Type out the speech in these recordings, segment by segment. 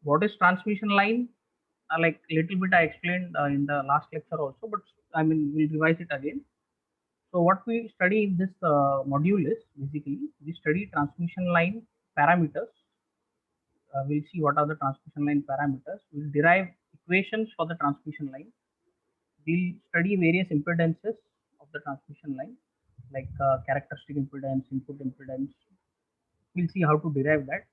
what is transmission line? Like little bit I explained in the last lecture also, but I mean we'll revise it again. So what we study in this module is basically we study transmission line parameters. We'll see what are the transmission line parameters. We'll derive equations for the transmission line. We'll study various impedances of the transmission line, like characteristic impedance, input impedance. We'll see how to derive that,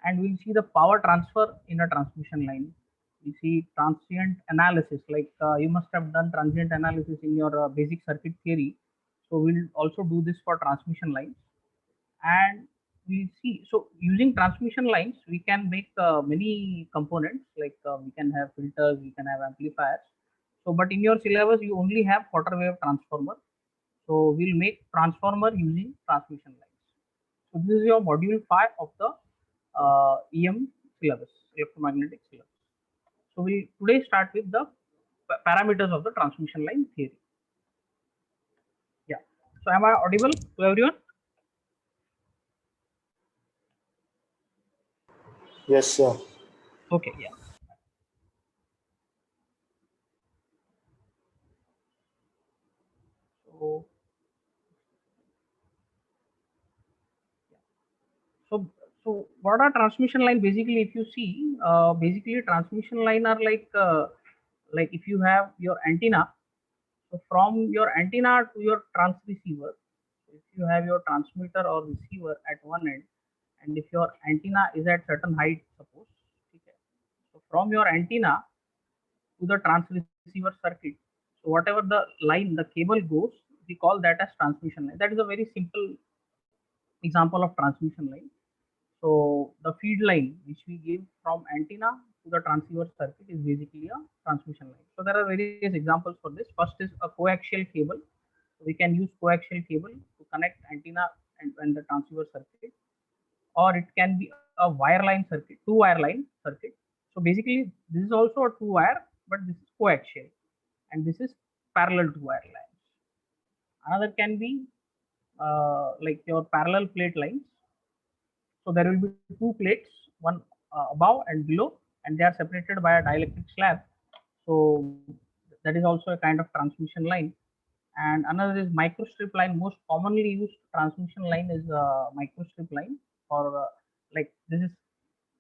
and we'll see the power transfer in a transmission line. We see transient analysis, like you must have done transient analysis in your basic circuit theory. So we'll also do this for transmission lines, and we'll see. So using transmission lines, we can make many components, like we can have filters, we can have amplifiers. So, but in your syllabus, you only have quarter wave transformer. So we'll make transformer using transmission lines. So this is your module 5 of the EM syllabus, electromagnetic syllabus. So we today start with the parameters of the transmission line theory. Yeah. So am I audible to everyone? Yes, sir. Okay. Yeah. So So, so what are transmission line? Basically, if you see, basically transmission line are like if you have your antenna, so from your antenna to your transceiver, if you have your transmitter or receiver at one end, and if your antenna is at certain height, suppose, okay, so from your antenna to the transceiver circuit, so whatever the line, the cable goes, we call that as transmission line. That is a very simple example of transmission line. So the feed line which we give from antenna to the transceiver circuit is basically a transmission line. So there are various examples for this. First is a coaxial cable. So we can use coaxial cable to connect antenna and the transceiver circuit, or it can be a wireline circuit, two wireline circuit. So basically this is also a two wire, but this is coaxial, and this is parallel to wire lines. Another can be like your parallel plate lines. So there will be two plates, one above and below, and they are separated by a dielectric slab. So that is also a kind of transmission line. And another is microstrip line. Most commonly used transmission line is microstrip line. For like this is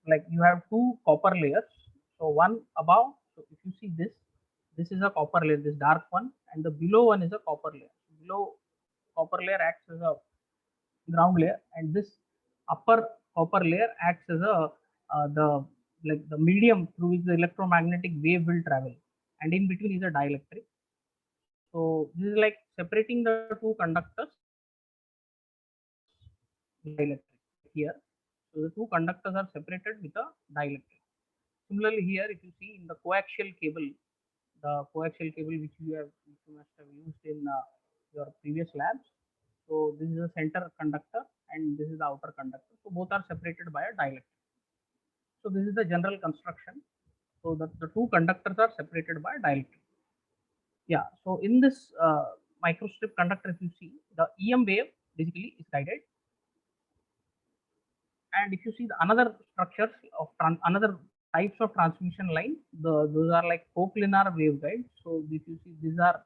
like you have two copper layers. So one above. So if you see this, this is a copper layer, this dark one, and the below one is a copper layer. Below copper layer acts as a ground layer, and this upper copper layer acts as a the like the medium through which the electromagnetic wave will travel, and in between is a dielectric. So this is like separating the two conductors, dielectric here. So the two conductors are separated with a dielectric. Similarly here, if you see in the coaxial cable, which which you must have used in your previous labs. So this is the center conductor and this is the outer conductor. So both are separated by a dielectric. So this is the general construction. So the two conductors are separated by a dielectric. Yeah. So in this microstrip conductor, if you see, the EM wave basically is guided. And if you see the another structures of another types of transmission line, those are like coplanar waveguides. So if you see, these are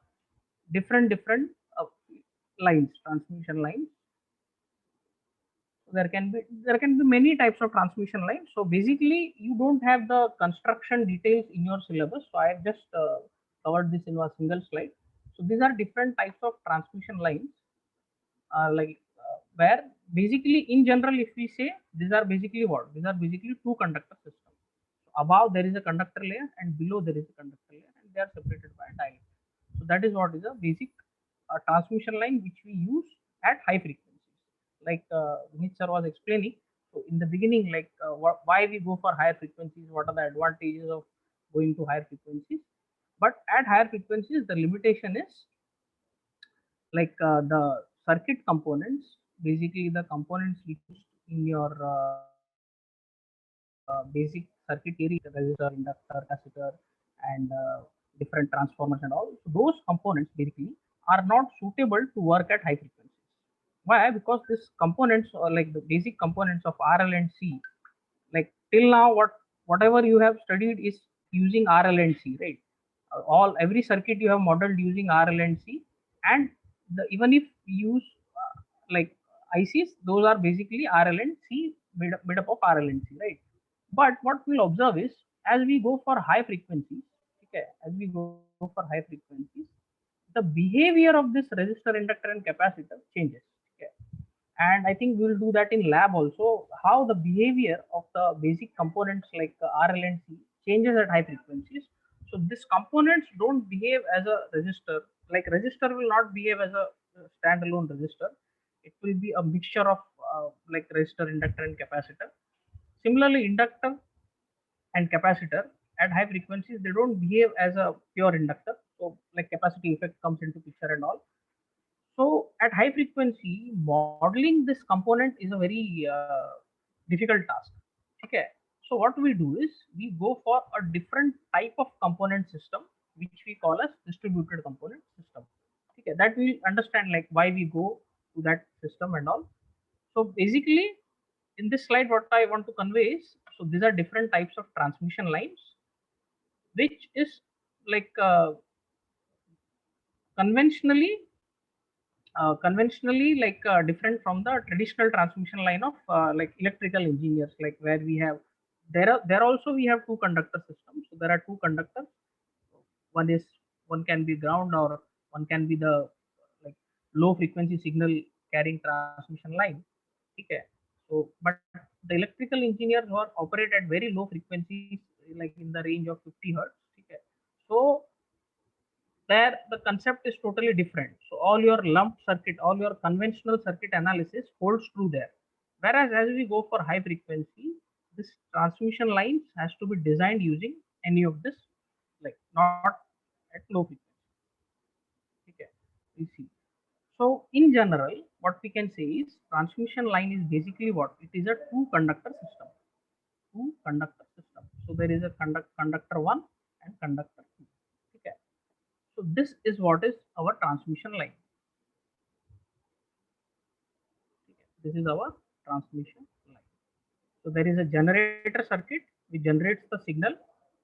different uh, lines, transmission lines. So there can be many types of transmission lines. So basically, you don't have the construction details in your syllabus. So I have just covered this in a single slide. So these are different types of transmission lines, where basically in general, if we say these are basically what? These are basically two conductor systems. So above there is a conductor layer and below there is a conductor layer, and they are separated by a dielectric. So that is what is a basic transmission line which we use at high frequencies. Like Vinit sir was explaining. So in the beginning, like why we go for higher frequencies, what are the advantages of going to higher frequencies? But at higher frequencies, the limitation is like the circuit components, basically the components which used in your basic circuit theory, the resistor, inductor, capacitor, and different transformers and all. So those components basically are not suitable to work at high frequencies. Why? Because these components, or like the basic components of RL and C, like till now what whatever you have studied is using RL and C, right? All every circuit you have modeled using RL and C, and even if you use like ICs, those are basically RL and C, made up of RL and C, right? But what we'll observe is as we go for high frequencies, okay, as we go for high frequencies, the behavior of this resistor, inductor, and capacitor changes. Okay. And I think we'll do that in lab also. How the behavior of the basic components like RL and C changes at high frequencies. So these components don't behave as a resistor. Like resistor will not behave as a standalone resistor. It will be a mixture of like resistor, inductor, and capacitor. Similarly, inductor and capacitor at high frequencies they don't behave as a pure inductor. So like capacity effect comes into picture and all. So at high frequency, modeling this component is a very difficult task. Okay. So what we do is we go for a different type of component system, which we call as distributed component system. Okay. That we understand like why we go to that system and all. So basically, in this slide, what I want to convey is so these are different types of transmission lines, which is like conventionally like different from the traditional transmission line of like electrical engineers, like where we have there also we have two conductor systems. So there are two conductors. One is one can be ground or one can be the like low frequency signal carrying transmission line. Okay. So but the electrical engineers who are operate at very low frequencies like in the range of 50 hertz. Okay. So there the concept is totally different. So all your lump circuit, all your conventional circuit analysis holds true there. Whereas as we go for high frequency, this transmission lines has to be designed using any of this, like not at low frequency. Okay, we see. So in general, what we can say is transmission line is basically what it is a two conductor system. Two conductor system. So there is a conductor one and conductor two. Okay. So this is what is our transmission line. This is our transmission line. So there is a generator circuit which generates the signal.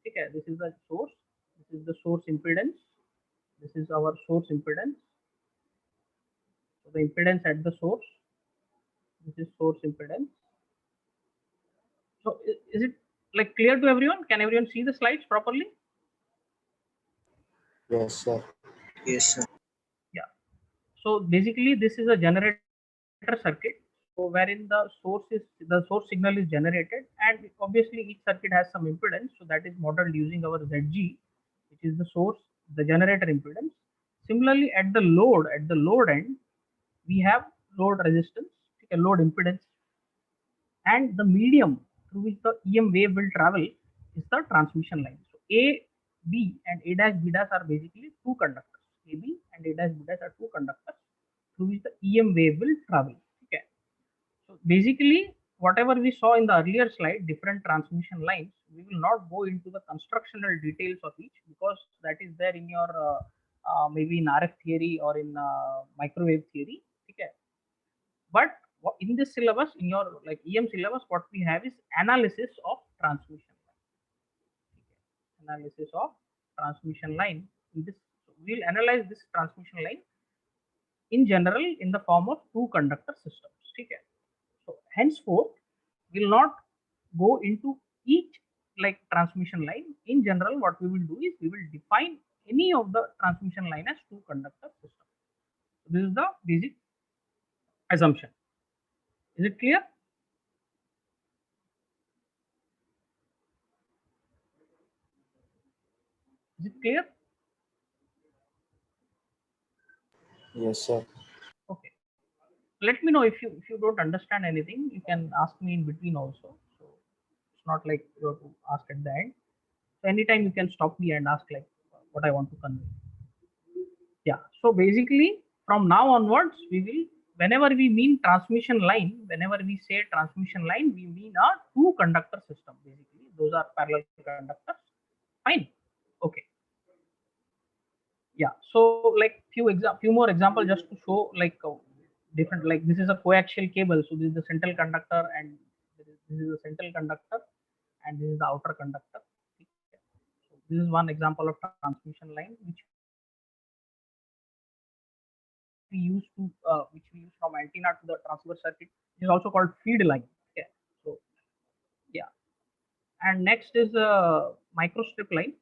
Okay, this is the source. This is the source impedance. This is our source impedance. So the impedance at the source. This is source impedance. So is it like clear to everyone? Can everyone see the slides properly? Yes, sir. Yes, sir. Yeah. So basically, this is a generator circuit. So wherein the source signal is generated, and obviously each circuit has some impedance. So that is modeled using our ZG, which is the source, the generator impedance. Similarly, at the load end, we have load resistance, a load impedance, and the medium through which the EM wave will travel is the transmission line. So A, B, and A dash B dash are basically two conductors. A, B, and A dash B dash are two conductors through which the EM wave will travel. Okay. So basically, whatever we saw in the earlier slide, different transmission lines, we will not go into the constructional details of each because that is there in your maybe in RF theory or in microwave theory. Okay. But in this syllabus, in your like EM syllabus, what we have is analysis of transmission line. Okay. Analysis of transmission line. In this, we'll analyze this transmission line in general in the form of two conductor systems. Okay. So henceforth, we'll not go into each like transmission line. In general, what we will do is we will define any of the transmission line as two conductor system. So this is the basic assumption. Is it clear? Is it clear? Yes, sir. Okay. Let me know if you don't understand anything. You can ask me in between also. So it's not like you have to ask at the end. So anytime you can stop me and ask like what I want to convey. Yeah. So basically, from now onwards, we will whenever we mean transmission line, whenever we say transmission line, we mean a two conductor system. Basically, those are parallel conductors. Fine. Okay. Yeah. So like few more example just to show like different, like this is a coaxial cable. So this is the central conductor and this is a central conductor and this is the outer conductor. So this is one example of transmission line which we use from antenna to the transverse circuit. It is also called feed line. Okay. So yeah, and next is a microstrip line.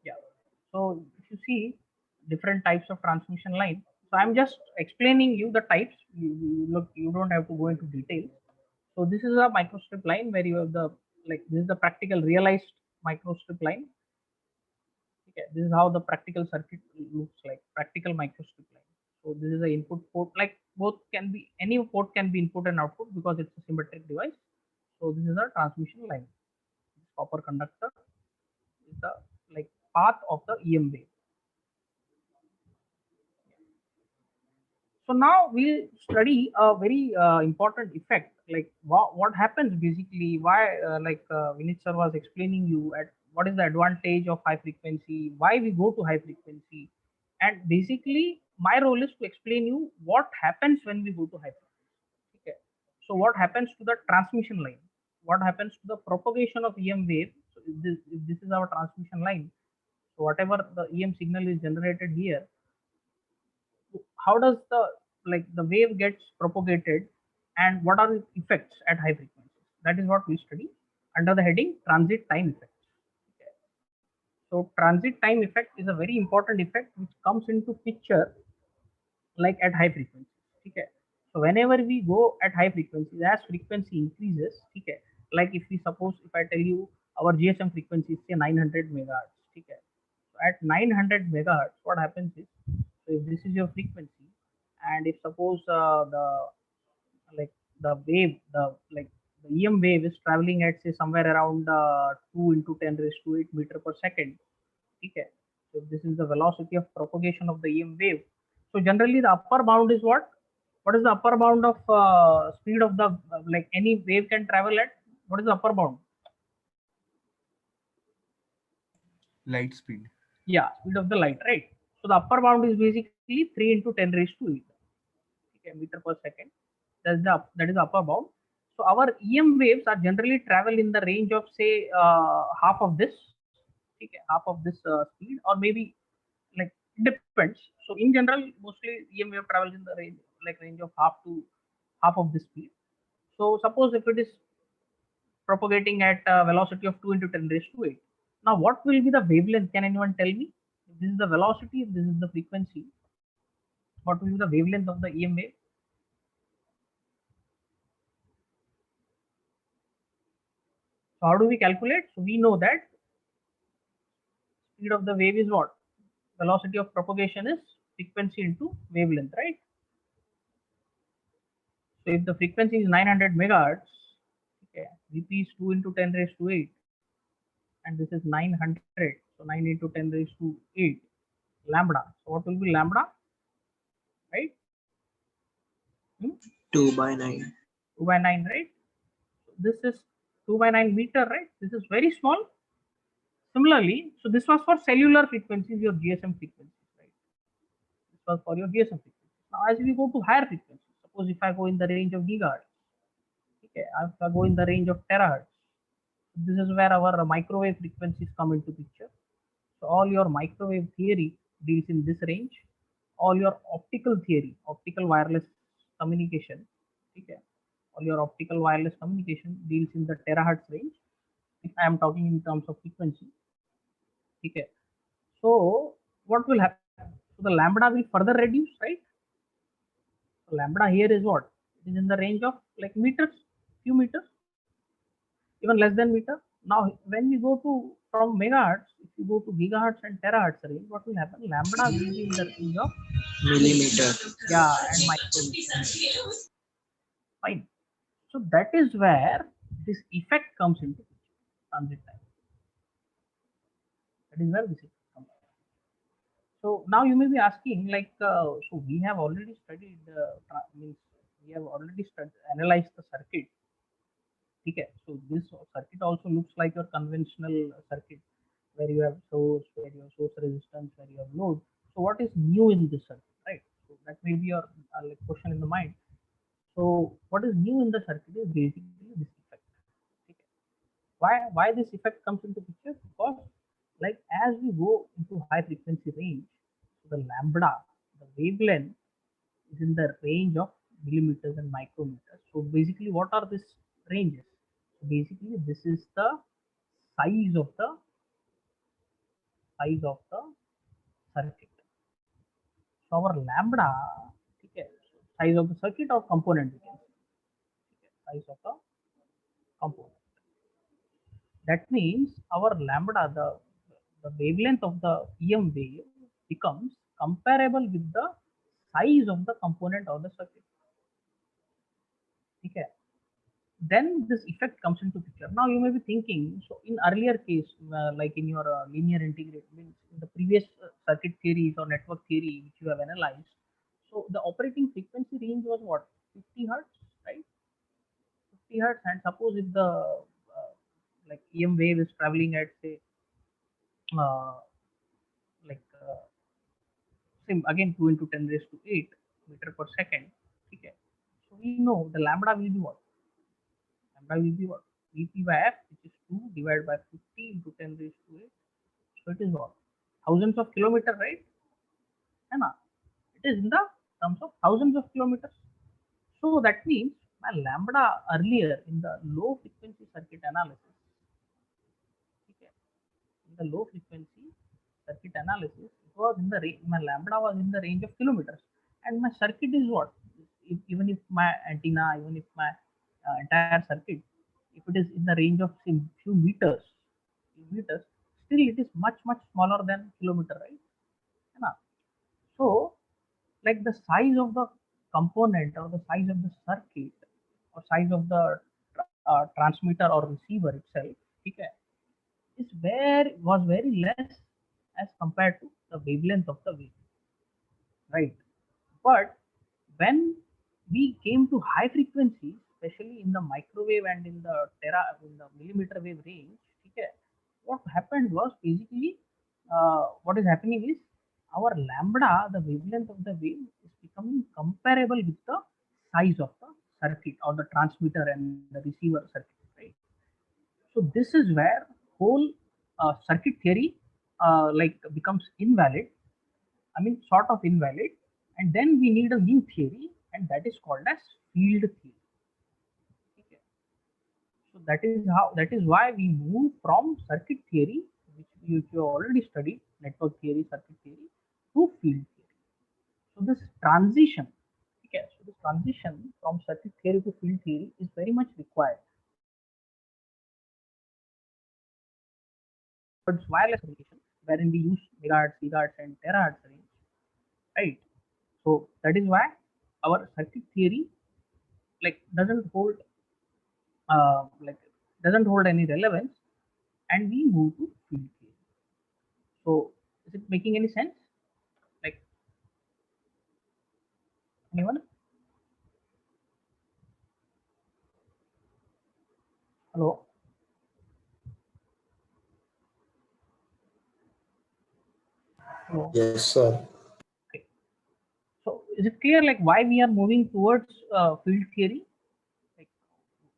Yeah. So if you see different types of transmission line, so I'm just explaining you the types. Look, you don't have to go into details. So this is a microstrip line where you have the, like, this is the practical realized microstrip line. Okay, this is how the practical circuit looks like, practical microstrip line. So this is the input port, like both can be, any port can be input and output because it's a symmetric device. So this is a transmission line. This copper conductor is the, like, path of the EM wave. So now we'll study a very important effect, like what happens basically, why, Vinit sir was explaining you at what is the advantage of high frequency, why we go to high frequency, and basically my role is to explain you what happens when we go to high frequency. Okay. So what happens to the transmission line? What happens to the propagation of EM wave? So if this is our transmission line, so whatever the EM signal is generated here, how does the, like, the wave gets propagated, and what are its effects at high frequencies? That is what we study under the heading transit time effects. Okay. So transit time effect is a very important effect which comes into picture like at high frequencies. Okay. So whenever we go at high frequencies, as frequency increases, okay, like if we suppose, if I tell you our GSM frequency is say 900 megahertz, okay, so at 900 megahertz, what happens is, so if this is your frequency, and if suppose the, like, the wave, the, like, the EM wave is traveling at say somewhere around 2 into 10 raised to 8 meter per second. Okay. So this is the velocity of propagation of the EM wave. So generally the upper bound is what? What is the upper bound of speed of the, like, any wave can travel at? What is the upper bound? Light speed. Yeah, speed of the light, right? So the upper bound is basically 3 into 10 raised to 8. Okay, meter per second. That is the upper bound. So our EM waves are generally travel in the range of say half of this, okay, half of this speed, or maybe, like, it depends. So in general, mostly EM wave travels in the range, like, range of half of this speed. So suppose if it is propagating at a velocity of 2 into 10 raised to 8. Now what will be the wavelength? Can anyone tell me? If this is the velocity, if this is the frequency, what will be the wavelength of the EM wave? So how do we calculate? So we know that speed of the wave is what? Velocity of propagation is frequency into wavelength, right? So if the frequency is 900 megahertz, okay, Vp is 2 into 10 raised to 8, and this is 900. So 9 into 10 raised to 8 lambda. So what will be lambda, right? Hmm? 2 by 9. 2 by 9, right? So this is 2 by 9 meter, right? This is very small. Similarly, so this was for cellular frequencies, your GSM frequencies, right? This was for your GSM frequencies. Now, as we go to higher frequencies, suppose if I go in the range of gigahertz, okay, if I go in the range of terahertz, this is where our microwave frequencies come into picture. So all your microwave theory deals in this range. All your optical theory, optical wireless communication, okay, all your optical wireless communication deals in the terahertz range. If I am talking in terms of frequency, okay. So what will happen? So the lambda will further reduce, right? So lambda here is what? It is in the range of like meters, few meters, even less than meter. Now, when we go to from megahertz, if you go to gigahertz and terahertz range, what will happen? Lambda will be in the range of, Millimeter. yeah, and micrometer. Fine. So that is where this effect comes into picture, transit time. That is where this effect comes. So now you may be asking, like, so we have already studied, means we have already analyzed the circuit. Okay, so this circuit also looks like your conventional circuit where you have source, where you have source resistance, where you have load. So what is new in this circuit, right? So that may be your like question in the mind. So what is new in the circuit is basically this effect. Okay. Why this effect comes into picture? Because like as we go into high frequency range, so the lambda, the wavelength is in the range of millimeters and micrometers. So basically, what are these ranges? So basically, this is the size of the size of the circuit. So our lambda, okay, size of the circuit or component, we can say, okay, size of the component. That means our lambda, the wavelength of the EM wave becomes comparable with the size of the component of the circuit. Okay. Then this effect comes into picture. Now you may be thinking, so in earlier case, like in your linear integrate, means in the previous circuit theories or network theory which you have analyzed, so the operating frequency range was what? 50 hertz, right? 50 hertz, and suppose if the like EM wave is traveling at say uh, like same again 2 into 10 raised to 8 meter per second. Okay. So we know the lambda will be what? Lambda will be what? Vp by f, which is 2 divided by 50 into 10 raised to 8. So it is what? Thousands of kilometers, right? And it is in the terms of thousands of kilometers. So that means my lambda earlier in the low frequency circuit analysis, okay, in the low frequency circuit analysis, it was in the range, my lambda was in the range of kilometers, and my circuit is what? Even if my antenna, even if my entire circuit, if it is in the range of say few meters, still it is much smaller than kilometer, right? है ना? So like the size of the component or the size of the circuit or size of the transmitter or receiver itself, okay, is very was very less as compared to the wavelength of the wave, right? But when we came to high frequencies, especially in the microwave and in the millimeter wave range, okay, what happened was basically what is happening is our lambda, the wavelength of the wave, is becoming comparable with the size of the circuit or the transmitter and the receiver circuit, right? So this is where whole circuit theory like becomes invalid. I mean, sort of invalid, and then we need a new theory, and that is called as field theory. Okay. So that is why we move from circuit theory, which you already studied, network theory, circuit theory, to field theory. So this transition, okay, so this transition from circuit theory to field theory is very much required towards wireless communication, wherein we use megahertz, gigahertz, and terahertz range, right? So that is why our circuit theory like like doesn't hold any relevance, and we move to field theory. So is it making any sense? Like anyone? Hello? Hello? Yes, sir. Okay. So is it clear like why we are moving towards field theory? Like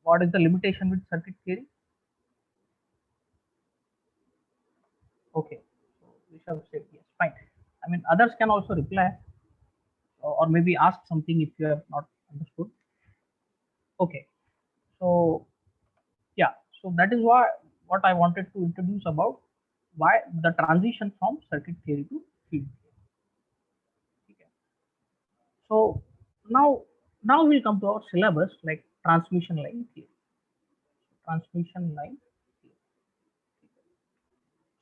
what is the limitation with circuit theory? Okay. So we shall say yes. Fine. I mean others can also reply or maybe ask something if you have not understood. Okay. So yeah, so that is what I wanted to introduce about why the transition from circuit theory to field theory. Okay. So now we'll come to our syllabus like transmission line theory. Transmission line theory.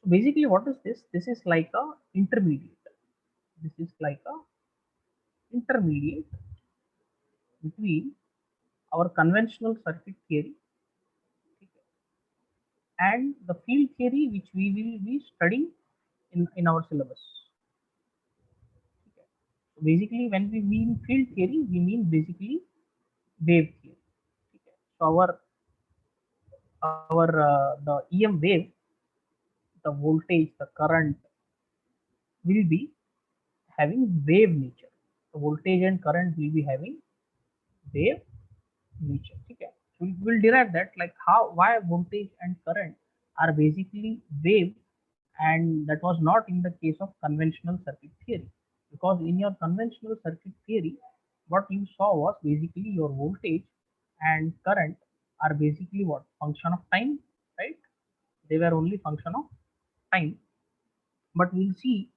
So basically, what is this? This is like a intermediate. This is like a intermediate between our conventional circuit theory and the field theory which we will be studying in our syllabus. Okay. So basically, when we mean field theory, we mean basically wave theory. Okay. So our the EM wave, the voltage, the current will be having wave nature. The voltage and current will be having wave nature. Okay, so we will derive that like how why voltage and current are basically waves, and that was not in the case of conventional circuit theory, because in your conventional circuit theory what you saw was basically your voltage and current are basically what function of time, right? They were only function of time. But we'll see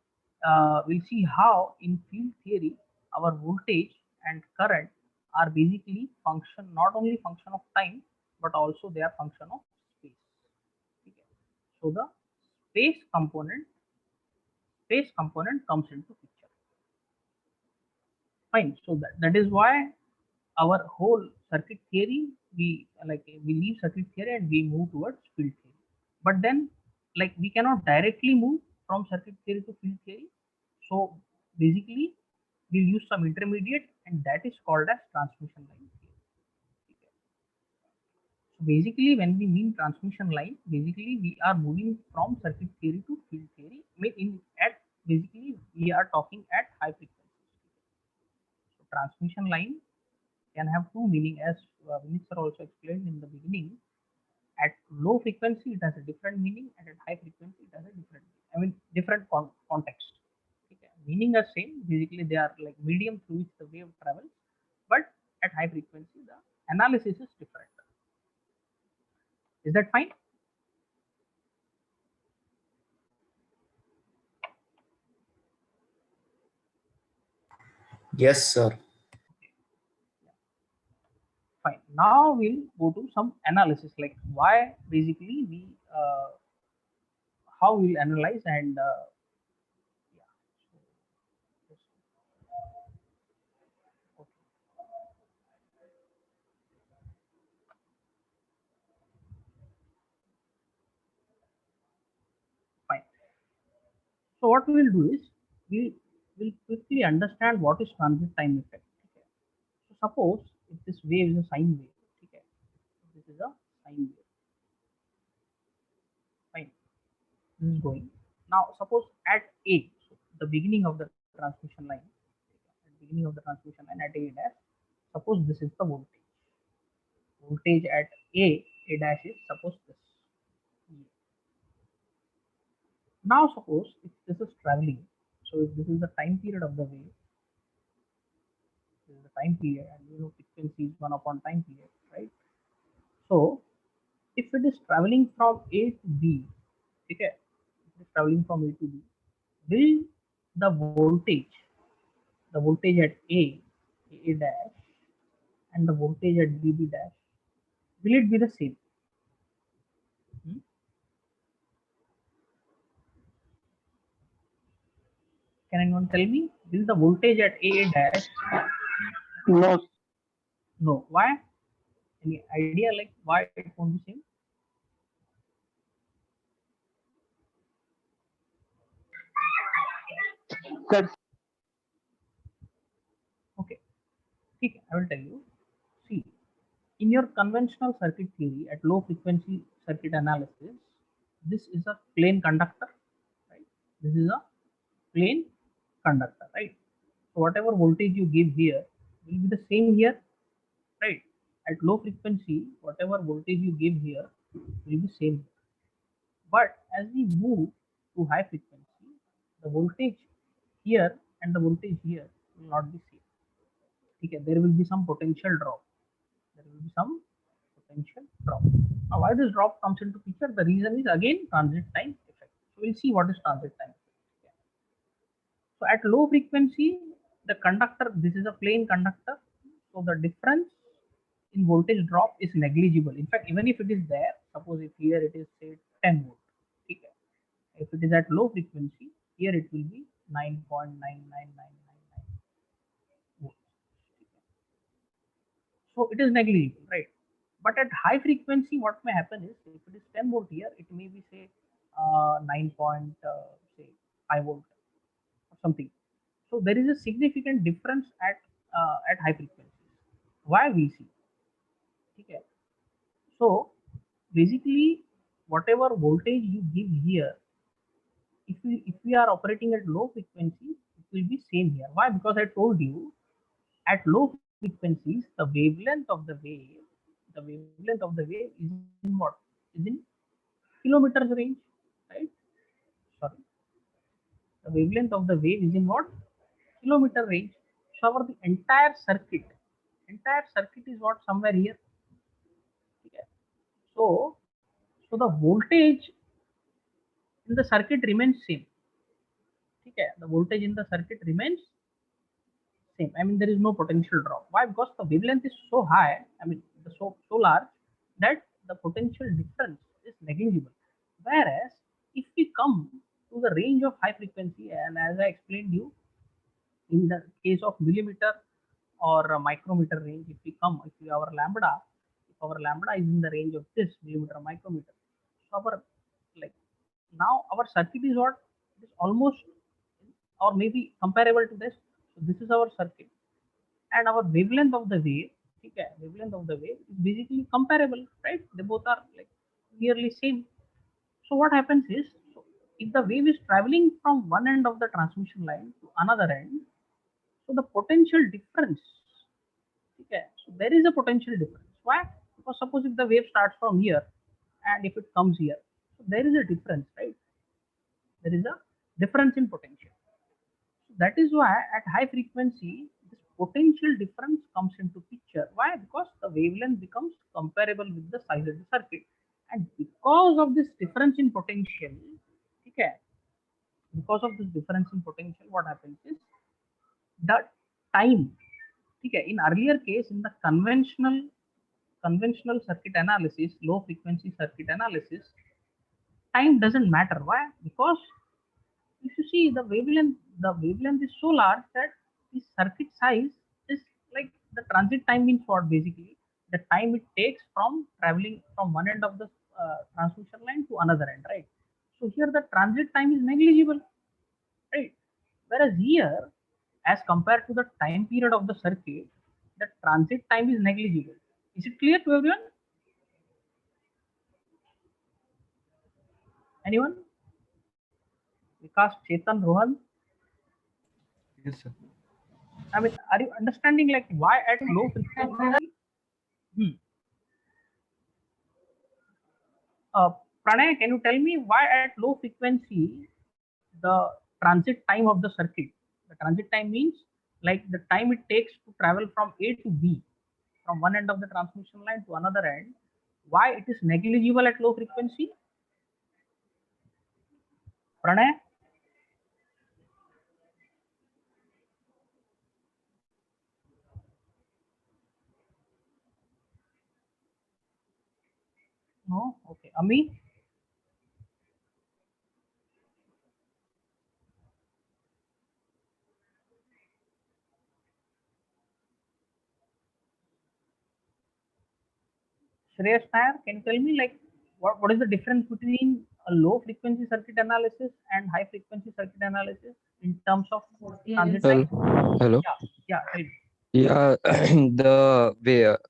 how in field theory our voltage and current are basically function not only function of time but also they are function of space. Okay. So the space component comes into picture. Fine. So that is why our whole circuit theory we leave circuit theory and we move towards field theory. But then like we cannot directly move from circuit theory to field theory. So basically we'll use some intermediate and that is called as transmission line theory. Okay. So basically when we mean transmission line, basically we are moving from circuit theory to field theory. Basically we are talking at high frequencies. So transmission line can have two meaning as Vinit sir also explained in the beginning. At low frequency it has a different meaning and at high frequency it has a different meaning. I mean different context. Okay. Meaning are same, basically they are like medium through which the wave travels, but at high frequency the analysis is different. Is that fine? Yes, sir. Fine. Now we'll go to some analysis like why basically we how we'll analyze and yeah. So, okay, fine. So what we will do is we will quickly understand what is transit time effect. Okay. So suppose if this wave is a sine wave, okay, this is a sine wave, fine. This is going. Now suppose at A, so the beginning of the transmission line, at beginning of the transmission line at A dash, suppose this is the voltage. Voltage at A dash is suppose this. Now suppose if this is traveling, so if this is the time period of the wave, this is the time period, and you know frequency is one upon time period, right? So if it is traveling from A to B, okay, it is traveling from A to B, will the voltage at A dash, and the voltage at B dash, will it be the same? Hmm? Can anyone tell me? Will the voltage at A dash? No, No. Why? Any idea like why it won't be same? sir. Okay. Okay, I will tell you. See, in your conventional circuit theory at low frequency circuit analysis, this is a plain conductor, right? This is a plain conductor, right? So whatever voltage you give here will be the same here, right? At low frequency, whatever voltage you give here will be same. But as we move to high frequency, the voltage here and the voltage here will not be same. Okay, there will be some potential drop. There will be some potential drop. Now, why this drop comes into picture? The reason is again transit time effect. So we'll see what is transit time effect. Okay. So at low frequency, the conductor, this is a plain conductor. So the difference in voltage drop is negligible. In fact, even if it is there, suppose if here it is say 10 volt. Okay. If it is at low frequency, here it will be 9.99999 volts. So it is negligible, right? But at high frequency, what may happen is if it is 10 volt here, it may be say 9 point say 5 volt or something. So there is a significant difference at high frequencies. Why we see? Okay. So basically, whatever voltage you give here, if we are operating at low frequency, it will be same here. Why? Because I told you at low frequencies, the wavelength of the wave, is in what? Is in kilometers range, right? Sorry, the wavelength of the wave is in what? Kilometer range. So our the entire circuit is what? Somewhere here. Okay. So, so the voltage in the circuit remains same. Okay. The voltage in the circuit remains same. I mean, there is no potential drop. Why? Because the wavelength is so high. I mean, so large that the potential difference is negligible. Whereas, if we come to the range of high frequency, and as I explained you, in the case of millimeter or a micrometer range, if our lambda is in the range of this millimeter micrometer, so our like now our circuit is what? It is almost or maybe comparable to this. So this is our circuit, and our wavelength of the wave, okay, wavelength of the wave is basically comparable, right? They both are like nearly same. So what happens is, so if the wave is traveling from one end of the transmission line to another end, so the potential difference, okay, so there is a potential difference. Why? Because suppose if the wave starts from here and if it comes here, so there is a difference, right? There is a difference in potential. So that is why at high frequency, this potential difference comes into picture. Why? Because the wavelength becomes comparable with the size of the circuit. And because of this difference in potential, okay, because of this difference in potential, what happens is the time, okay, in earlier case, in the conventional circuit analysis, low frequency circuit analysis, time doesn't matter. Why? Because if you see the wavelength is so large that the circuit size is like the transit time means what basically the time it takes from traveling from one end of the transmission line to another end, right? So here the transit time is negligible, right? Whereas here, as compared to the time period of the circuit, the transit time is negligible. Is it clear to everyone? Anyone? Vikas, Chetan, Rohan? Yes, sir. I mean, are you understanding like why at low frequency? Hmm. Pranay, can you tell me why at low frequency the transit time of the circuit? The transit time means like the time it takes to travel from A to B, from one end of the transmission line to another end. Why it is negligible at low frequency? Pranay? No? Okay. Ami? Shreyas Nair, can you tell me like what is the difference between a low frequency circuit analysis and high frequency circuit analysis in terms of transit time? Hello. Yeah, yeah, tell me. Yeah,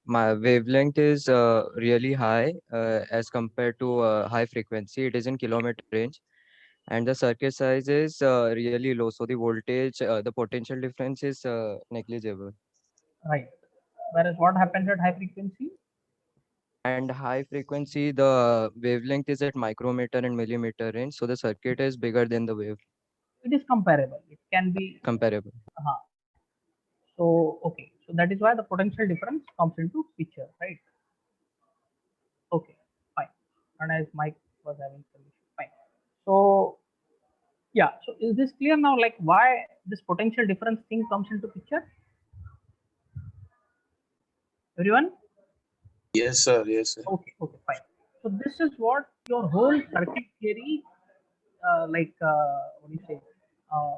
my wavelength is really high as compared to high frequency. It is in kilometer range, and the circuit size is really low. So the voltage, the potential difference is negligible. Right. Whereas what happens at high frequency? And high frequency, the wavelength is at micrometer and millimeter range. So the circuit is bigger than the wave, It is comparable. It can be. comparable. Uh, so okay. So that is why the potential difference comes into picture, right? Okay, fine. And as Mike was having some issue, fine. So yeah. So is this clear now? Like why this potential difference thing comes into picture? Everyone? Yes, sir. Yes, sir. Okay. Okay, fine. So this is what your whole circuit theory, what do you say, uh,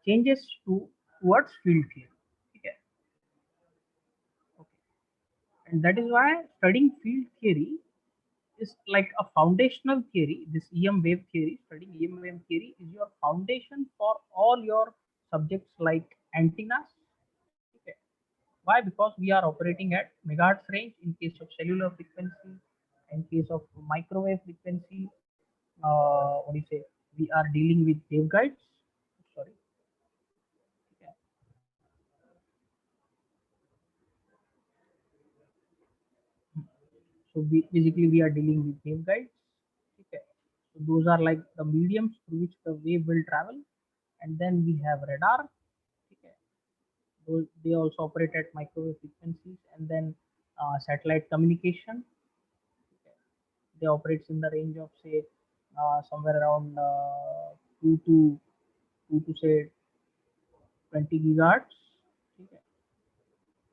changes towards field theory. Okay. Okay. And that is why studying field theory is like a foundational theory. This EM wave theory, studying EM wave theory is your foundation for all your subjects like antennas. Okay. Why? Because we are operating at megahertz range in case of cellular frequency, in case of microwave frequency. What do you say? We are dealing with waveguides. Sorry. Okay. So basically we are dealing with waveguides. Okay. So those are like the mediums through which the wave will travel. And then we have radar. Okay. Those, they also operate at microwave frequencies. And then satellite communication. Okay. They operates in the range of say somewhere around 2 to 2 to say 20 gigahertz. Okay.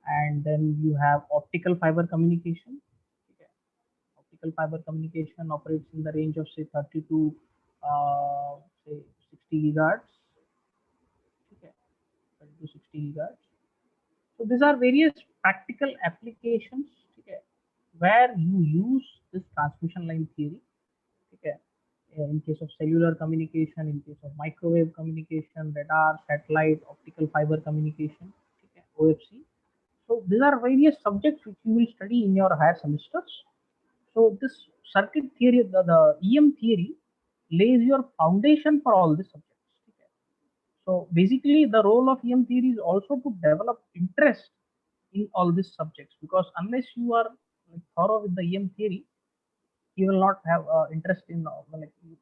And then you have optical fiber communication. Okay. Optical fiber communication operates in the range of say 30 to say 60 gigahertz. Okay. 30 to 60 gigahertz. So these are various practical applications, okay, where you use this transmission line theory. Okay. In case of cellular communication, in case of microwave communication, radar, satellite, optical fiber communication, okay, OFC. So these are various subjects which you will study in your higher semesters. So this circuit theory, the EM theory, lays your foundation for all these subjects. Okay. So basically, the role of EM theory is also to develop interest in all these subjects, because unless you are like, thorough with the EM theory, you will not have interest in like you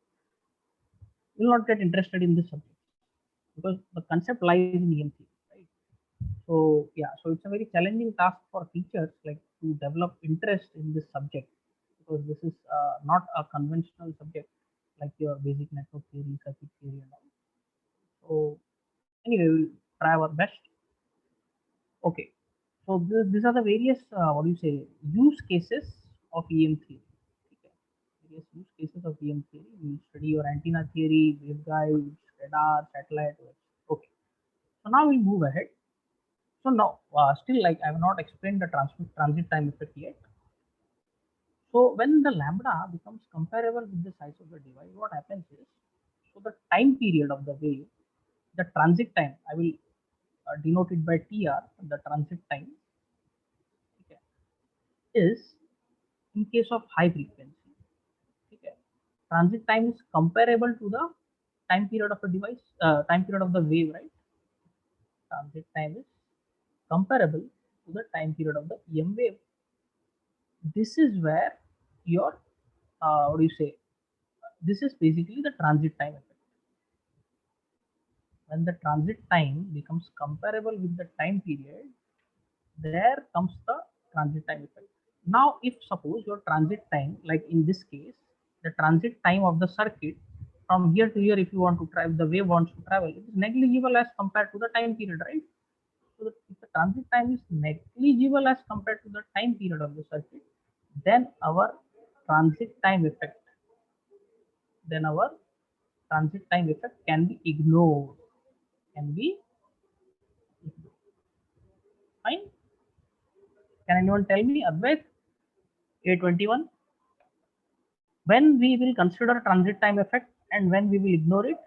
will not get interested in this subject, because the concept lies in EM theory, right? So yeah, so it's a very challenging task for teachers like to develop interest in this subject, because this is not a conventional subject like your basic network theory, circuit theory, and all. So anyway, we'll try our best. Okay, so these are the various what do you say use cases of EM theory. Okay. Various use cases of EM theory. We study your antenna theory, waveguides, radar, satellite. Okay. So now we'll move ahead. So now, still like I have not explained the transit time effect yet. So when the lambda becomes comparable with the size of the device, what happens is, so the time period of the wave, the transit time, I will denote it by TR, the transit time, okay, is in case of high frequency, okay, transit time is comparable to the time period of a device, time period of the wave, right? Transit time is comparable to the time period of the EM wave. This is where your what do you say this is basically the transit time effect. When the transit time becomes comparable with the time period, there comes the transit time effect. Now if suppose your transit time, like in this case, the transit time of the circuit from here to here, if you want to travel, the wave wants to travel, it is negligible as compared to the time period, right? So if the transit time is negligible as compared to the time period of the circuit, then our transit time effect, then our transit time effect can be ignored. Can be ignored. Fine. Can anyone tell me, Advait? A21. When we will consider transit time effect and when we will ignore it?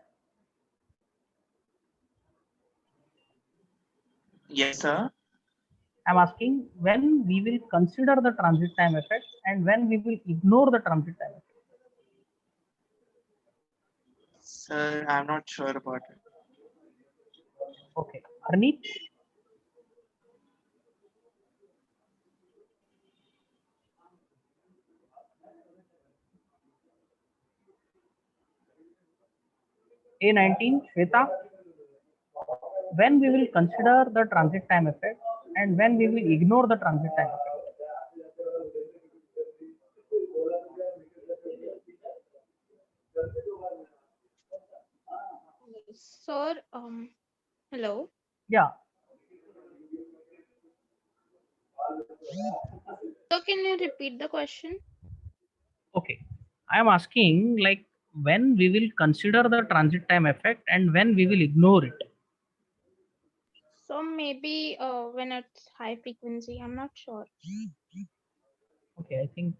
Yes, sir. I'm asking when we will consider the transit time effect and when we will ignore the transit time effect. Sir, I'm not sure about it. Okay. Arneet? A19, Shweta? When we will consider the transit time effect and when we will ignore the transit time effect. Sir, hello. Yeah. So can you repeat the question? Okay. I am asking like when we will consider the transit time effect and when we will ignore it. So maybe when it's high frequency, I'm not sure. Okay, I think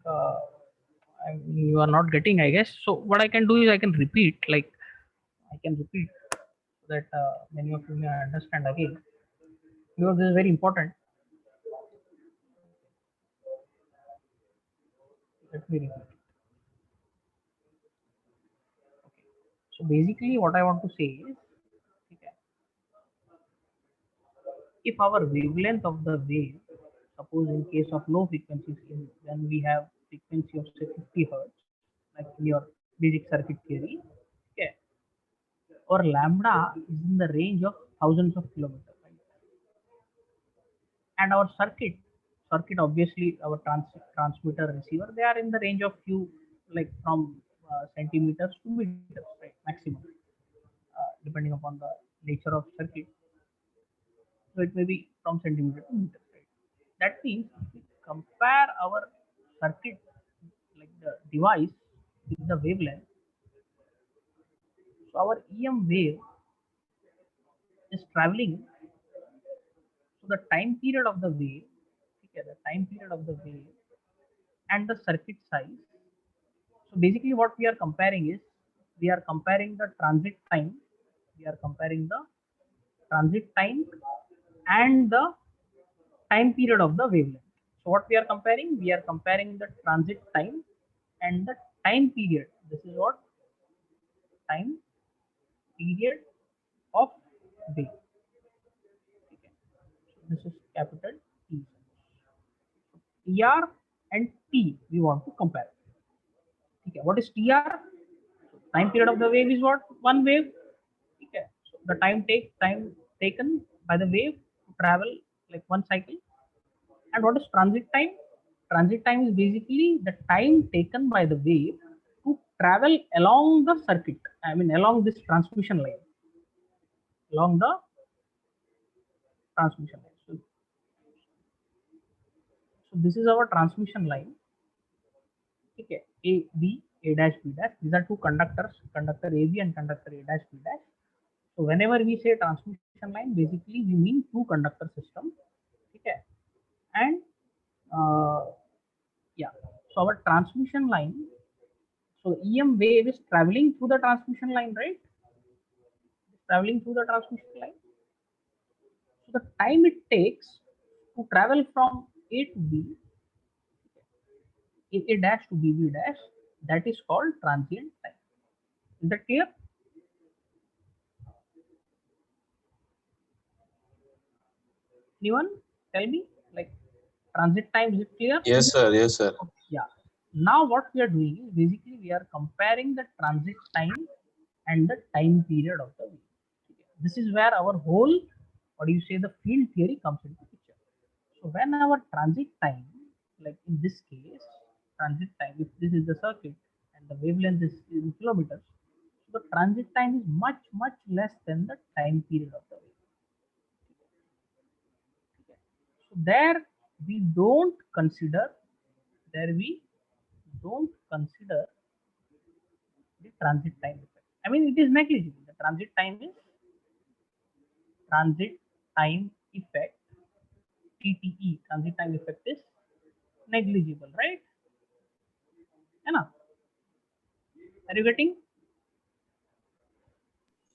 you are not getting, I guess. So what I can do is I can repeat, like I can repeat so that many of you may understand again, because this is very important. Let me repeat. Okay. So basically, what I want to say is, okay, if our wavelength of the wave, suppose in case of low frequencies, when we have frequency of say 50 hertz, like in your basic circuit theory, okay, or lambda is in the range of thousands of kilometers, right? And our circuit obviously our transmitter receiver, they are in the range of few, like from centimeters to meters, right, maximum, depending upon the nature of circuit. So it may be from centimeter to meter, right? That means if we compare our circuit, like the device, with the wavelength, so our EM wave is traveling, so the time period of the wave, okay, the time period of the wave and the circuit size. So basically what we are comparing is, we are comparing the transit time, we are comparing the transit time and the time period of the wavelength. So what we are comparing? We are comparing the transit time and the time period. This is what time period of wave. Okay. So this is capital T. TR and T we want to compare. Okay. What is TR? Time period of the wave is what? One wave. Okay. So the time taken by the wave to travel, like one cycle. And what is transit time? Transit time is basically the time taken by the wave to travel along the circuit. I mean, along this transmission line. Along the transmission line. So this is our transmission line. Okay, A, B, A dash, B dash. These are two conductors, conductor AB and conductor A dash, B dash. So whenever we say transmission line, basically we mean two conductor system. Okay, and yeah, so our transmission line, so EM wave is traveling through the transmission line, right? It's traveling through the transmission line. So the time it takes to travel from A to B, A dash to B dash, that is called transient time. Is that clear? Anyone tell me, like, transit time, is it clear? Yes, sir. Yes, sir. Yeah. Now what we are doing is basically we are comparing the transit time and the time period of the wave. This is where our whole, what do you say, the field theory comes into picture. So when our transit time, like in this case, transit time, if this is the circuit and the wavelength is in kilometers, so the transit time is much, much less than the time period of the wave. So there we don't consider, the transit time effect. I mean, it is negligible. The transit time effect, TTE, transit time effect is negligible, right? Are you getting?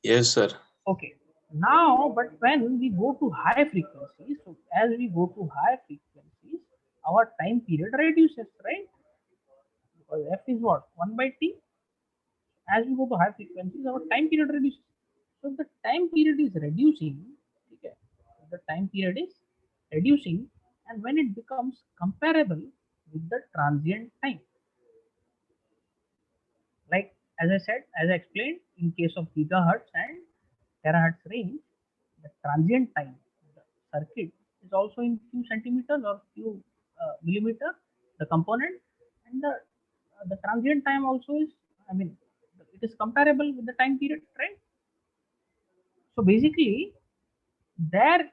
Yes, sir. Okay. Now, but when we go to high frequencies, so as we go to high frequencies, our time period reduces, right? Because F is what? 1 by T. As we go to high frequencies, our time period reduces. So the time period is reducing, okay, the time period is reducing, and when it becomes comparable with the transient time, like as I said, as I explained, in case of gigahertz and terahertz range, the transient time of the circuit is also in few centimeters or few millimeter, the component, and the transient time also is, I mean, it is comparable with the time period, right? So basically, there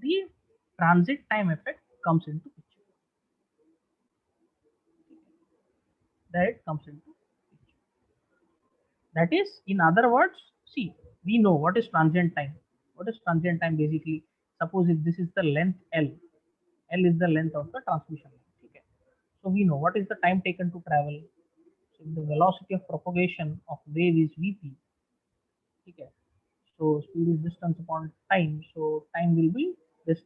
the transit time effect comes into picture. There it comes into picture. That is, in other words, see, we know what is transient time. What is transient time basically? Suppose if this is the length L, L is the length of the transmission line. Okay. So we know what is the time taken to travel. So the velocity of propagation of wave is Vp. Okay. So speed is distance upon time. So time will be this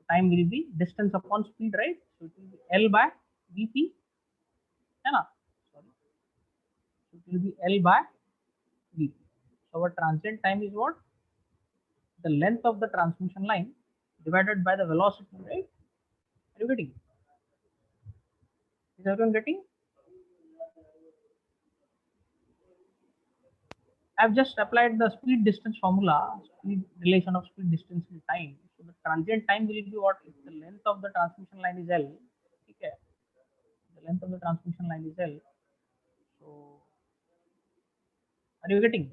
time will be distance upon speed, right? So it will be L by Vp. Sorry. So it will be L by Vp. So our transient time is what? The length of the transmission line divided by the velocity, right? Are you getting? Is everyone getting? I've just applied the speed distance formula, speed relation of speed distance in time. So the transient time will be what? If the length of the transmission line is L, okay, the length of the transmission line is L. So are you getting?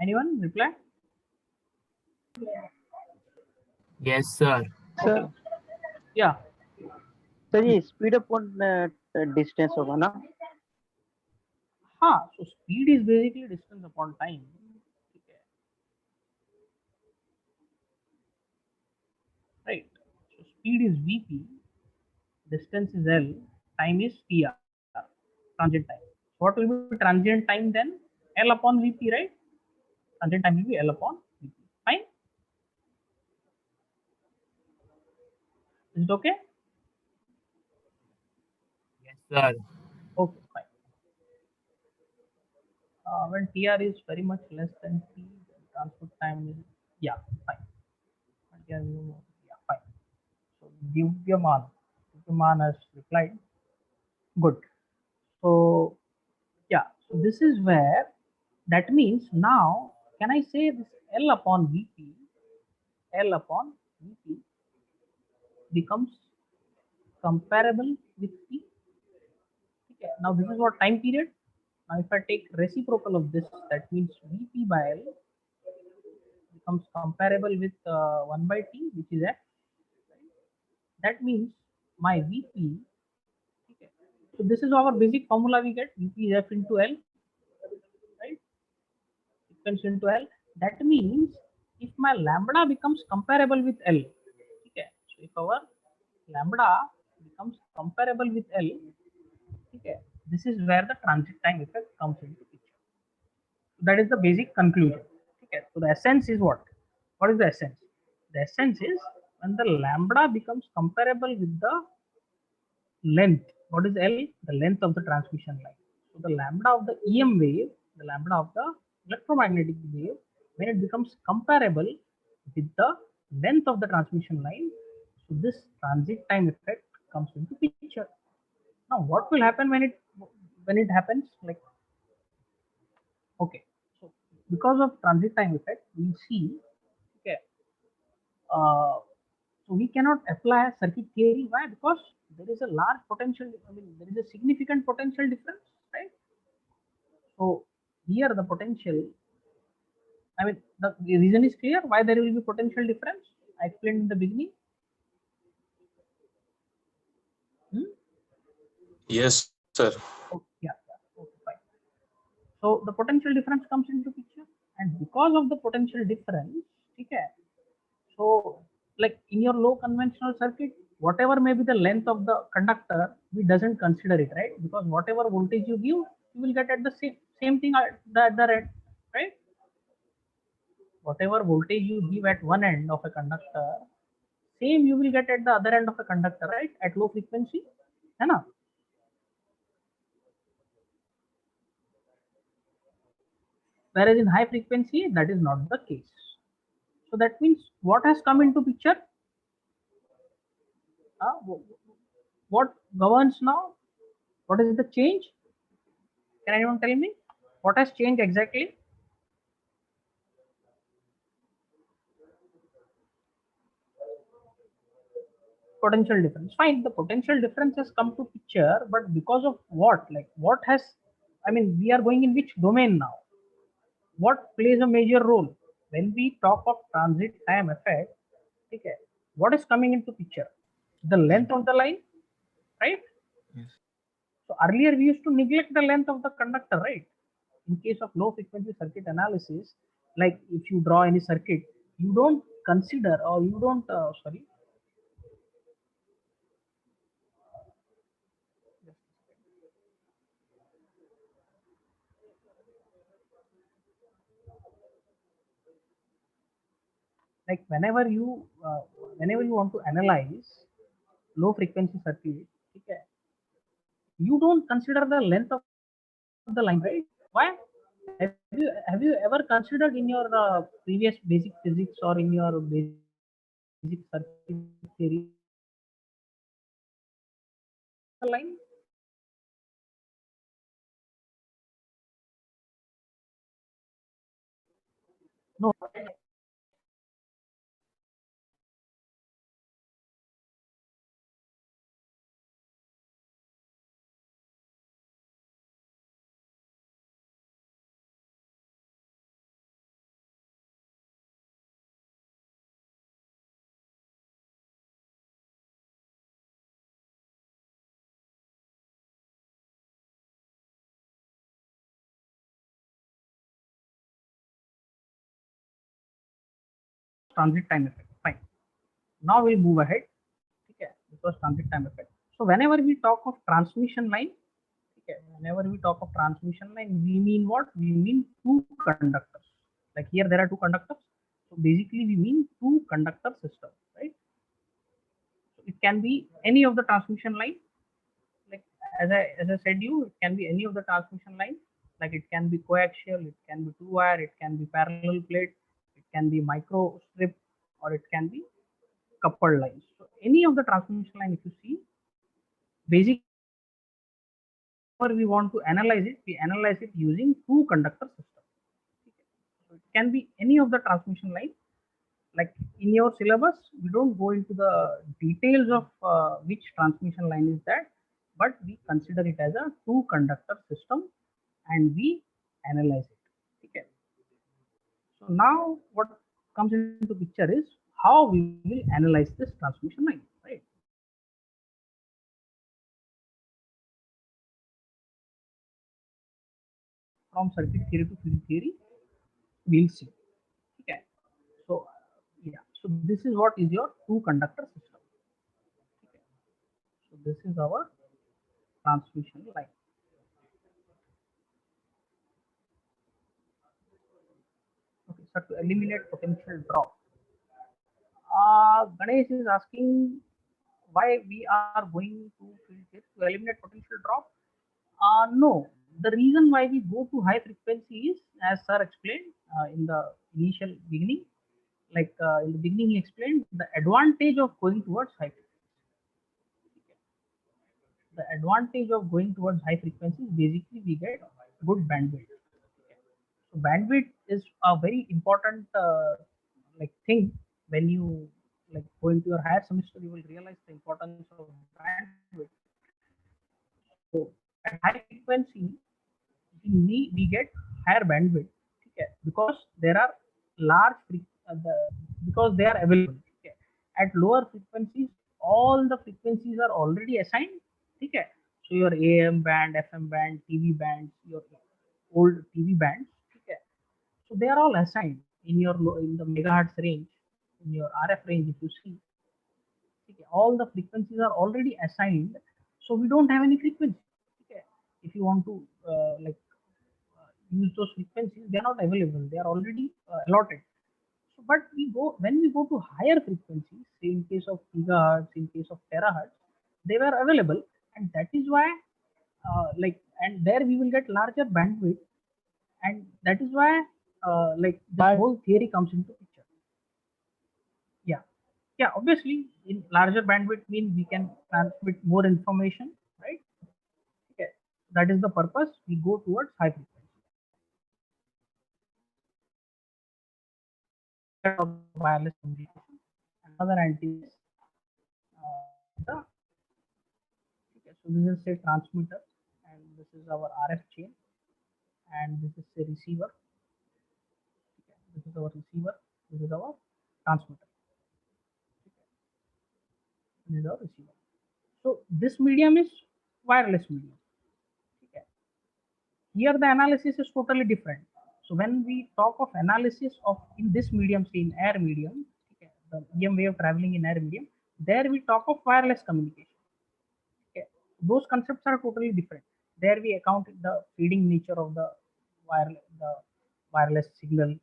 Anyone reply? Yes, sir. Sir Yeah. Sir ये speed upon distance होगा ना? हाँ, so speed is basically distance upon time. Okay. Right. So speed is Vp, distance is L, time is TR, transient time. What will be transient time then? L upon Vp, right? Transient time will be L upon Vp. Fine. Is it okay? Yes, sir. Okay, fine. When TR is very much less than T, transport time is, yeah, fine. When TR is more, yeah, fine. So Divyaman has replied. Good. So yeah, so this is where that means now can I say this L upon Vp, L upon Vp becomes comparable with T. Okay, now this is what time period. Now if I take reciprocal of this, that means Vp by L becomes comparable with 1 by T, which is F. That means my Vp. Okay. So this is our basic formula we get. Vp is F into L, right? Frequency into L. That means if my lambda becomes comparable with L, okay. So if our lambda becomes comparable with L, okay, this is where the transit time effect comes into picture. That is the basic conclusion. Okay, so the essence is what? What is the essence? The essence is when the lambda becomes comparable with the length. What is L? The length of the transmission line. So the lambda of the EM wave, the lambda of the electromagnetic wave, when it becomes comparable with the length of the transmission line, so this transit time effect comes into picture. Now, what will happen when it happens? Like, okay, so because of transit time effect, we see, okay, so we cannot apply circuit theory. Why? Because there is a large potential. I mean, there is a significant potential difference, right? So here the potential. I mean, the reason is clear why there will be potential difference. I explained in the beginning. Hmm? Yes, sir. Oh, yeah, okay, fine. So the potential difference comes into picture, and because of the potential difference, okay. So, like in your low conventional circuit, whatever may be the length of the conductor, we doesn't consider it, right? Because whatever voltage you give, you will get at the same thing at the other end, right? Whatever voltage you give at one end of a conductor, same you will get at the other end of a conductor, right? At low frequency, है ना? Whereas in high frequency, that is not the case. So that means what has come into picture? What governs now? What is the change? Can anyone tell me what has changed exactly? Potential difference. Fine, the potential difference has come to picture, but because of what? Like what has? I mean, we are going in which domain now? What plays a major role when we talk of transit time effect? Okay, what is coming into picture? The length of the line, right? Yes. So earlier we used to neglect the length of the conductor, right? In case of low frequency circuit analysis, like if you draw any circuit, you don't consider or you don't, like whenever you want to analyze low frequency circuit, okay, you don't consider the length of the line, right? Why? Have you ever considered in your previous basic physics or in your basic basic circuit theory line. No, transit time effect. Fine. Now we'll move ahead. Okay, this was transit time effect. So whenever we talk of transmission line, okay, whenever we talk of transmission line, we mean what? We mean two conductors. Like here, there are two conductors. So basically, we mean two conductor system, right? So it can be any of the transmission line. Like as I said you, it can be any of the transmission line. Like it can be coaxial, it can be two wire, it can be parallel plate, it can be micro strip, or it can be coupled lines. So any of the transmission line, if you see, basically we want to analyze it, we analyze it using two conductor system. So it can be any of the transmission line. Like in your syllabus, we don't go into the details of which transmission line is that, but we consider it as a two conductor system and we analyze it. Okay. So now what comes into picture is how we will analyze this transmission line, right? From circuit theory to field theory, we'll see. Okay. So yeah, so this is what is your two conductor system. Okay. So this is our transmission line. Okay, so to eliminate potential drop, Ganesh is asking why we are going to field theory to eliminate potential drop. No, the reason why we go to high frequency is, as sir explained in the initial beginning, like in the beginning he explained the advantage of going towards high frequency. The advantage of going towards high frequency is basically we get good bandwidth. So bandwidth is a very important like thing. When you like go into your higher semester, you will realize the importance of bandwidth. So at high frequency, we get higher bandwidth, okay, because there are large because they are available. Okay. At lower frequencies, all the frequencies are already assigned. Okay. So your AM band, FM band, TV bands, your old TV bands. Okay. So they are all assigned in your in the megahertz range, in your RF range. If you see, okay, all the frequencies are already assigned, so we don't have any frequency. Okay. If you want to use those frequencies, they are not available. They are already allotted. So, but we go when we go to higher frequencies, say in case of gigahertz, in case of terahertz, they were available, and that is why, and there we will get larger bandwidth, and that is why, the whole theory comes into picture. Yeah, yeah. Obviously, in larger bandwidth means we can transmit more information, right? Okay, that is the purpose. We go towards high frequency. Of wireless communication. Another antenna is okay, so this is say transmitter, and this is our RF chain, and this is a receiver. Okay, this is our receiver. This is our transmitter. Okay, this is our receiver. So this medium is wireless medium. Okay. Here the analysis is totally different. So when we talk of analysis of in this medium, say in air medium, okay, the EM wave traveling in air medium, there we talk of wireless communication. Okay. Those concepts are totally different. There we account the feeding nature of the wireless signal,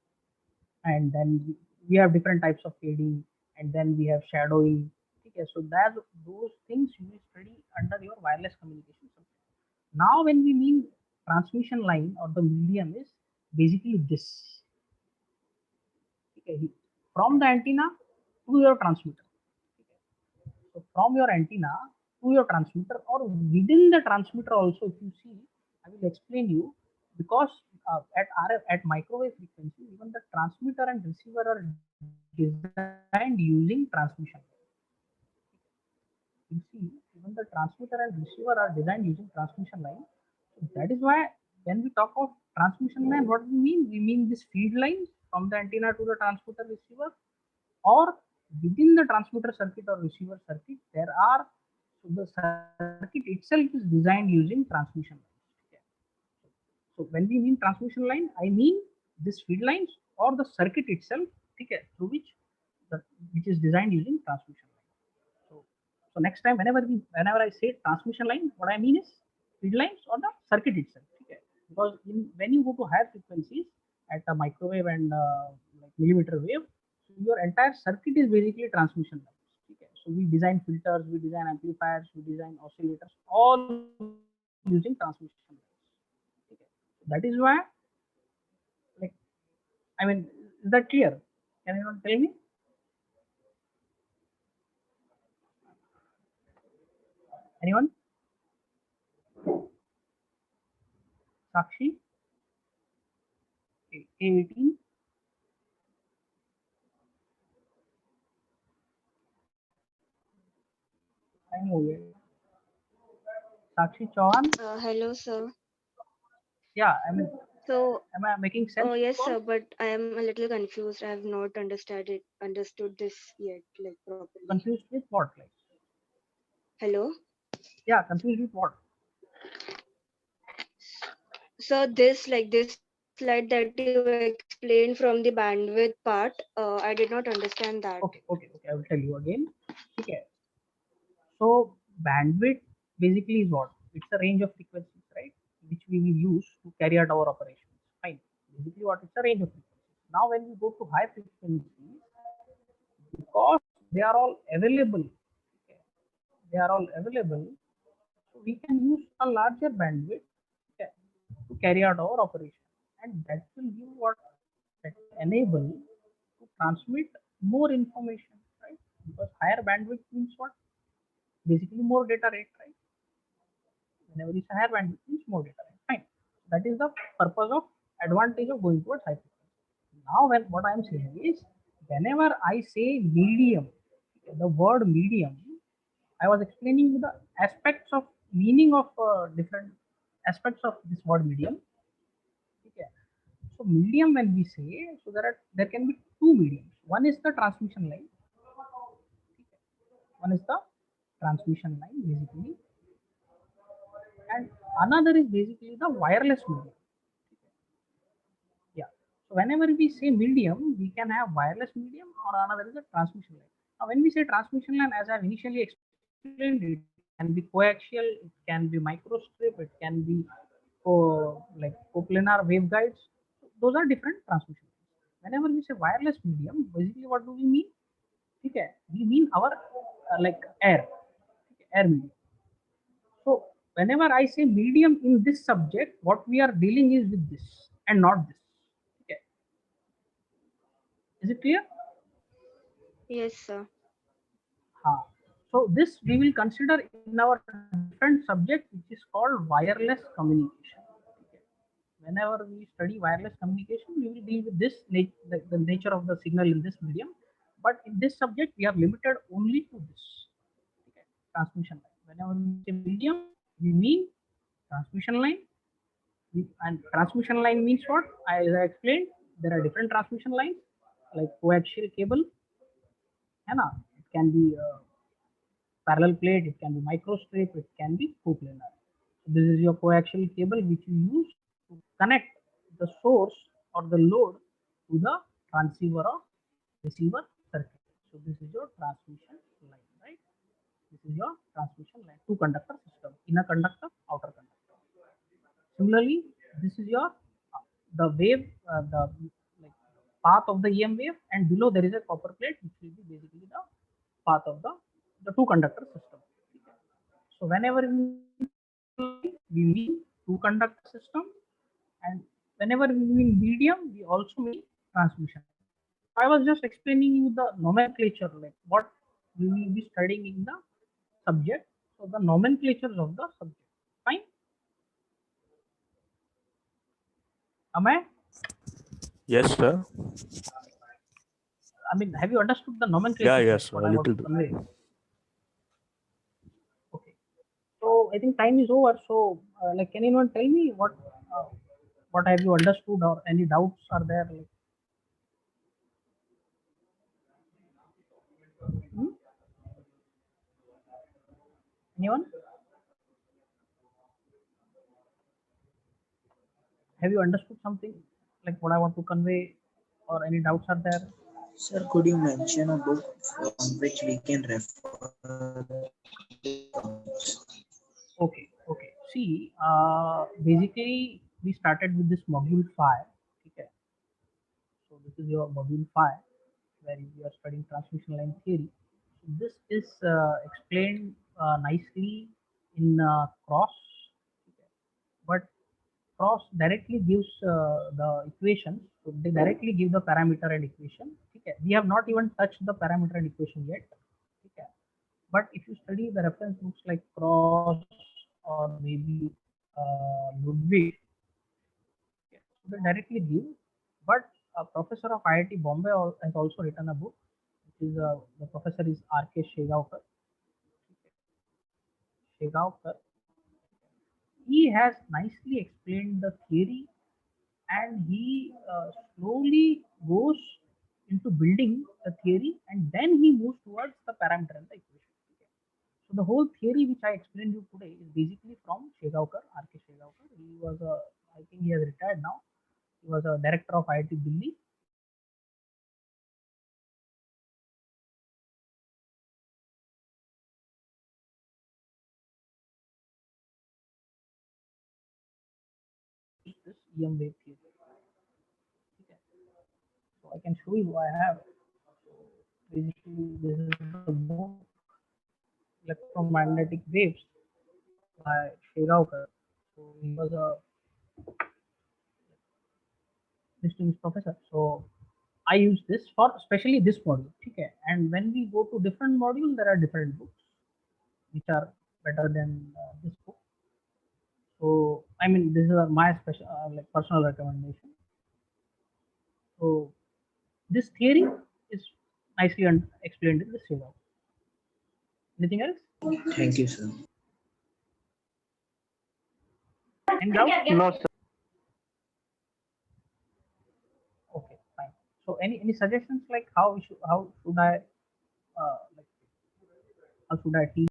and then we have different types of fading, and then we have shadowing. Okay, so that those things you will study under your wireless communication subject. Now, when we mean transmission line or the medium is basically this. Okay, from the antenna, to your transmitter. So from your antenna to your transmitter, or within the transmitter also, if you see, I will explain you, because at RF, at microwave frequency, even the transmitter and receiver are designed using transmission. You see, even the transmitter and receiver are designed using transmission line. So that is why when we talk of transmission line, what we mean? We mean this feed line from the antenna to the transmitter receiver, or within the transmitter circuit or receiver circuit, there are, so the circuit itself is designed using transmission lines. Okay. So when we mean transmission line, I mean this feed lines or the circuit itself, okay, through which is designed using transmission line. So next time, whenever I say transmission line, what I mean is feed lines or the circuit itself. Okay. Because when you go to higher frequencies at a microwave and like millimeter wave, so your entire circuit is basically transmission lines. Okay. So we design filters, we design amplifiers, we design oscillators, all using transmission lines. Okay. That is why, like, I mean, is that clear? Can anyone tell me? Anyone? Sakshi? A18? I know it. Sakshi Chauhan? Hello, sir. Yeah, I mean, So, am I making sense? oh yes, to all? sir, but I am a little confused. I have not understood this yet, like properly. Confused with what? Like, Hello. yeah, confused with what? So this slide that you explained from the bandwidth part, I did not understand that. Okay. I will tell you again. Okay. So bandwidth basically is what? It's a range of frequencies, right? Which we will use to carry out our operations. Fine. Basically, what? It's a range of frequencies. Now, when we go to high frequencies, because they are all available, okay, they are all available, so we can use a larger bandwidth, okay, to carry out our operation, and that will give what, that enable to transmit more information, right? Because higher bandwidth means what? Basically more data rate, right? Whenever it's higher bandwidth means more data rate. Fine. That is the purpose of advantage of going towards high frequency. Now, when what I am saying is, whenever I say medium, the word medium, I was explaining the aspects of meaning of different aspects of this word medium. Okay. So medium, when we say, so there can be two mediums. One is the transmission line. One is the transmission line basically, and another is basically the wireless medium. Yeah. So whenever we say medium, we can have wireless medium or another is a transmission line. Now, when we say transmission line, as I've initially explained, it can be coaxial, it can be microstrip, it can be like coplanar waveguides. So those are different transmission lines. Whenever we say wireless medium, basically what do we mean? Okay, we mean our like air, okay, air medium. So whenever I say medium in this subject, what we are dealing is with this and not this. Okay, is it clear? Yes, sir. So this we will consider in our different subject, which is called wireless communication. Okay. Whenever we study wireless communication, we will deal with this the nature of the signal in this medium. But in this subject, we are limited only to this, okay, transmission line. Whenever we say medium, we mean transmission line. And transmission line means what? As I explained, there are different transmission lines like coaxial cable, है ना? It can be parallel plate, it can be microstrip, it can be coplanar. So this is your coaxial cable which you use to connect the source or the load to the transceiver or receiver circuit. So this is your transmission line, right? This is your transmission line, two conductor system, inner conductor, outer conductor. Similarly, this is your the wave, the like path of the EM wave, and below there is a copper plate, which will be basically the path of the two conductor system. So whenever we mean two conductor system, and whenever we mean medium, we also mean transmission. I was just explaining you the nomenclature, like what we will be studying in the subject. So the nomenclatures of the subject. Fine. Am I? Yes, sir. I mean, have you understood the nomenclature? Yeah, like, yes, what a I want little to bit. convey? Okay. So I think time is over. So, like, can anyone tell me what have you understood or any doubts are there? Like, hmm? Anyone? Have you understood something like what I want to convey, or any doubts are there? Sir, could you mention a book from which we can refer? Okay, okay. See, basically we started with this module 5. Okay. So this is your module 5 where you are studying transmission line theory. So this is explained nicely in cross, okay. But cross directly gives the equations. So they directly give the parameter and equation. Okay. We have not even touched the parameter and equation yet. Okay. But if you study the reference books like Cross or maybe Ludwig, okay, so they directly give. But a professor of IIT Bombay has also written a book, which is the professor is R.K. Shegaonkar. Shegaonkar. He has nicely explained the theory, and he slowly goes into building the theory, and then he moves towards the parameter and the equation. So the whole theory which I explained you today is basically from Shegaonkar, R.K. Shegaonkar. He was a, I think he has retired now. He was a director of IIT Delhi. This EM wave theory. Okay. So I can show you I have. Basically, this is the book Electromagnetic Waves by Shegaonkar. So he was a distinguished professor. So I use this for especially this module. Okay. And when we go to different module, there are different books which are better than this book. So I mean, this is my special like personal recommendation. So this theory is nicely explained in this syllabus. Anything else? Thank you, sir. Any doubt? No, sir. Okay, fine. So any suggestions like how should I like how should I teach?